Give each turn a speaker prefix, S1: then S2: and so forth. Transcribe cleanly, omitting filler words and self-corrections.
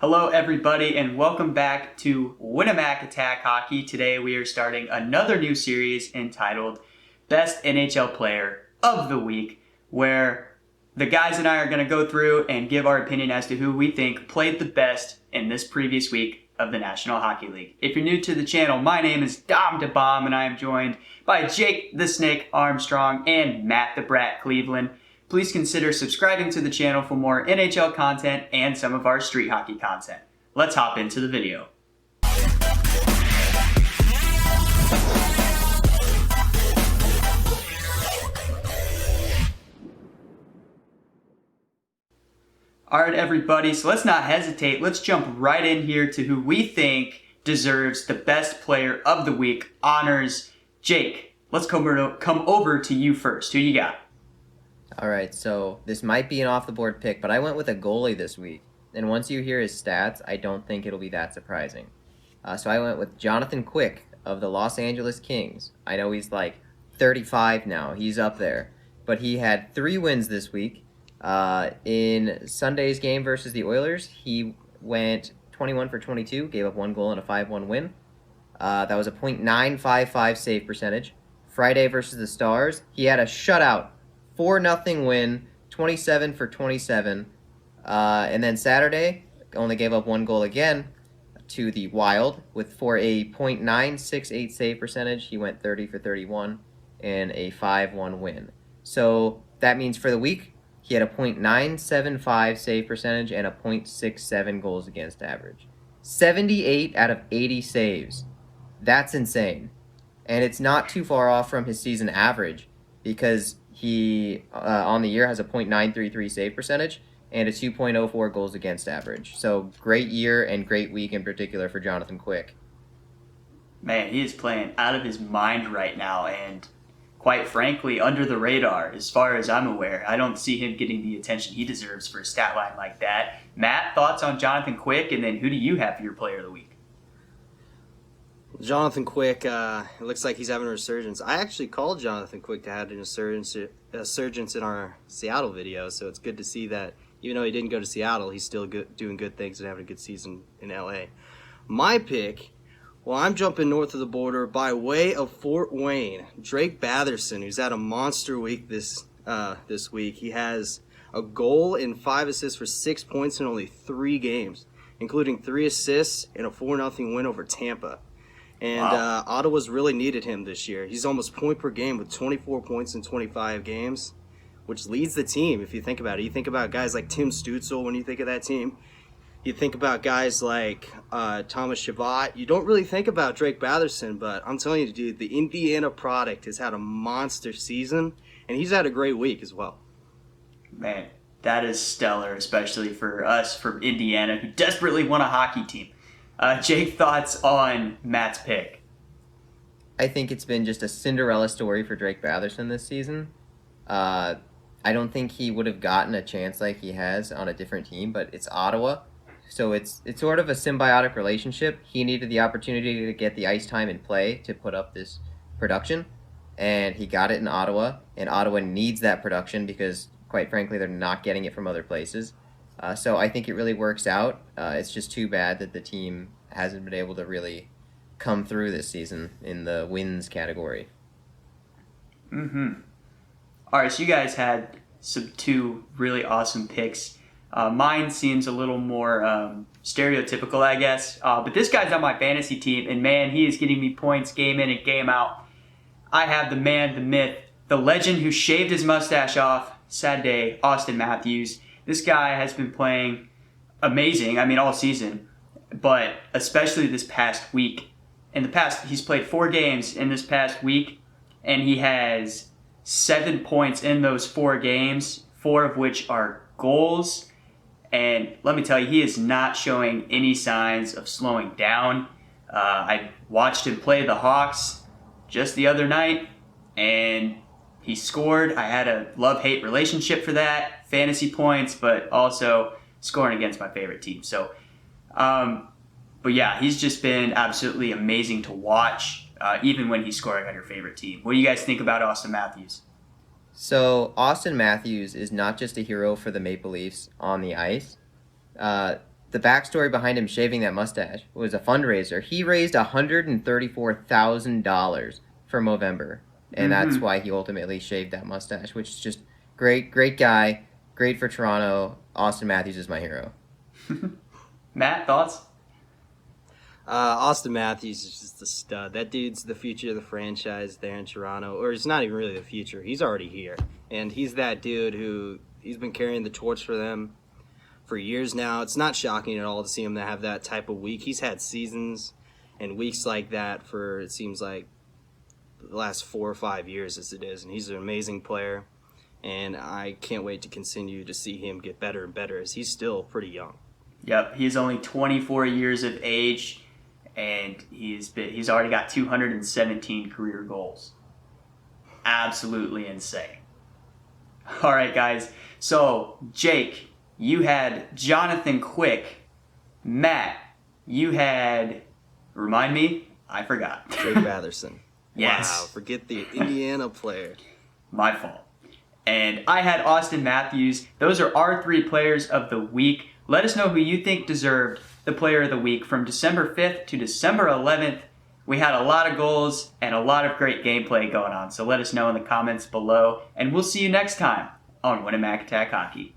S1: Hello, everybody, and welcome back to Winnemac Attack Hockey. Today we are starting another new series entitled Best NHL Player of the Week, where the guys and I are going to go through and give our opinion as to who we think played the best in this previous week of the National Hockey League. If you're new to the channel, my name is Dom DeBomb, and I am joined by Jake the Snake Armstrong and Matt the Brat Cleveland. Please consider subscribing to the channel for more NHL content and some of our street hockey content. Let's hop into the video. Alright everybody, so let's not hesitate. Let's jump right in here to who we think deserves the best player of the week honors. Jake, let's come over to you first. Who you got?
S2: All right, so this might be an off-the-board pick, but I went with a goalie this week. And once you hear his stats, I don't think it'll be that surprising. So I went with Jonathan Quick of the Los Angeles Kings. I know he's like 35 now. He's up there. But he had 3 wins this week. In Sunday's game versus the Oilers, he went 21 for 22, gave up 1 goal and a 5-1 win. That was a .955 save percentage. Friday versus the Stars, he had a shutout. 4-0 win, 27 for 27. And then Saturday, only gave up 1 goal again to the Wild for a .968 save percentage. He went 30 for 31 and a 5-1 win. So that means for the week, he had a .975 save percentage and a .67 goals against average. 78 out of 80 saves. That's insane. And it's not too far off from his season average because he, on the year, has a .933 save percentage and a 2.04 goals against average. So great year and great week in particular for Jonathan Quick.
S1: Man, he is playing out of his mind right now and quite frankly under the radar as far as I'm aware. I don't see him getting the attention he deserves for a stat line like that. Matt, thoughts on Jonathan Quick, and then who do you have for your player of the week?
S3: Jonathan Quick, it looks like he's having a resurgence. I actually called Jonathan Quick to have an resurgence in our Seattle video, so it's good to see that even though he didn't go to Seattle, he's still doing good things and having a good season in LA. My pick, well, I'm jumping north of the border by way of Fort Wayne. Drake Batherson, who's had a monster week this week. He has a goal and 5 assists for 6 points in only 3 games, including 3 assists and a 4-0 win over Tampa. And wow. Ottawa's really needed him this year. He's almost point per game with 24 points in 25 games, which leads the team if you think about it. You think about guys like Tim Stützle when you think of that team. You think about guys like Thomas Chabot. You don't really think about Drake Batherson, but I'm telling you, dude, the Indiana product has had a monster season, and he's had a great week as well.
S1: Man, that is stellar, especially for us from Indiana who desperately want a hockey team. Jake, thoughts on Matt's pick?
S2: I think it's been just a Cinderella story for Drake Batherson this season. I don't think he would have gotten a chance like he has on a different team, but it's Ottawa. So it's sort of a symbiotic relationship. He needed the opportunity to get the ice time and play to put up this production, and he got it in Ottawa, and Ottawa needs that production because, quite frankly, they're not getting it from other places. So I think it really works out. It's just too bad that the team hasn't been able to really come through this season in the wins category.
S1: All right, so you guys had 2 really awesome picks. Mine seems a little more stereotypical, I guess. But this guy's on my fantasy team, and man, he is getting me points game in and game out. I have the man, the myth, the legend who shaved his mustache off, sad day, Auston Matthews. This guy has been playing amazing, all season, but especially this past week. He's played 4 games in this past week, and he has 7 points in those 4 games, 4 of which are goals. And let me tell you, he is not showing any signs of slowing down. I watched him play the Hawks just the other night, and he scored. I had a love-hate relationship for that. Fantasy points, but also scoring against my favorite team. So, but yeah, he's just been absolutely amazing to watch, even when he's scoring on your favorite team. What do you guys think about Auston Matthews?
S2: So Auston Matthews is not just a hero for the Maple Leafs on the ice. the backstory behind him shaving that mustache was a fundraiser. He raised $134,000 for Movember, and that's why he ultimately shaved that mustache, which is just great guy, great for Toronto. Auston Matthews is my hero.
S1: Matt, thoughts?
S3: Auston Matthews is just a stud. That dude's the future of the franchise there in Toronto. Or it's not even really the future. He's already here. And he's that dude who he's been carrying the torch for them for years now. It's not shocking at all to see him to have that type of week. He's had seasons and weeks like that for, it seems like, the last 4 or 5 years as it is. And he's an amazing player. And I can't wait to continue to see him get better and better as he's still pretty young.
S1: Yep, he's only 24 years of age. And he's already got 217 career goals. Absolutely insane. All right, guys. So, Jake, you had Jonathan Quick. Matt, you had... Remind me? I forgot.
S3: Jake Batherson.
S1: Yes.
S3: Wow, forget the Indiana player.
S1: My fault. And I had Auston Matthews. Those are our 3 players of the week. Let us know who you think deserved the player of the week from December 5th to December 11th. We had a lot of goals and a lot of great gameplay going on, so let us know in the comments below, and we'll see you next time on Winnemac Attack Hockey.